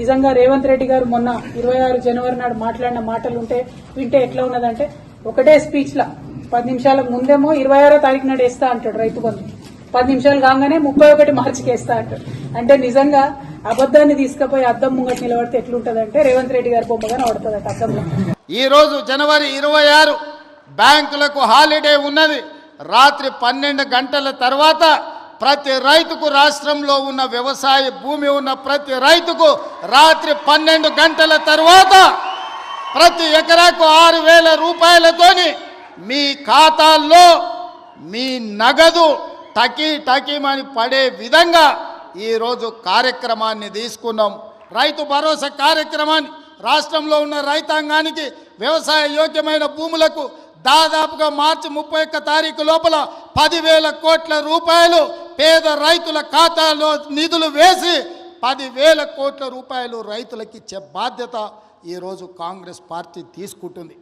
నిజంగా రేవంత్ రెడ్డి గారు మొన్న 26 జనవరి నాడు మాట్లాడిన మాటలు వింటే ఎట్లా ఉన్నదంటే ఒకటే స్పీచ్ లా 10 నిమిషాలకు ముందేమో 26వ తారీఖు నాడు వేస్తా అంటాడు రైతు బంధు, 10 నిమిషాలు కాగానే 31 మార్చికి వేస్తా అంటాడు. అంటే నిజంగా అబద్దాన్ని తీసుకుపోయి అద్దం ముంగట్ నిలబడితే ఎట్లుంటదంటే రేవంత్ రెడ్డి గారి బొమ్మగానే పడుతుంది అద్దంలో. ఈ రోజు జనవరి 26 బ్యాంకులకు హాలిడే ఉన్నది. రాత్రి 12 గంటల తర్వాత ప్రతి రైతుకు, రాష్ట్రంలో ఉన్న వ్యవసాయ భూమి ఉన్న ప్రతి రైతుకు రాత్రి 12 గంటల తర్వాత ప్రతి ఎకరాకు 6,000 రూపాయలతోని మీ ఖాతాల్లో మీ నగదు టకీమని పడే విధంగా ఈరోజు కార్యక్రమాన్ని తీసుకున్నాం. రైతు భరోసా కార్యక్రమాన్ని రాష్ట్రంలో ఉన్న రైతాంగానికి వ్యవసాయ యోగ్యమైన భూములకు దాదాపుగా మార్చి 31 తారీఖు లోపల 10,000 కోట్ల రూపాయలు పేద రైతుల ఖాతాలో నిధులు వేసి 10,000 కోట్ల రూపాయలు రైతులకు ఇచ్చే బాధ్యత ఈరోజు కాంగ్రెస్ పార్టీ తీసుకుంటుంది.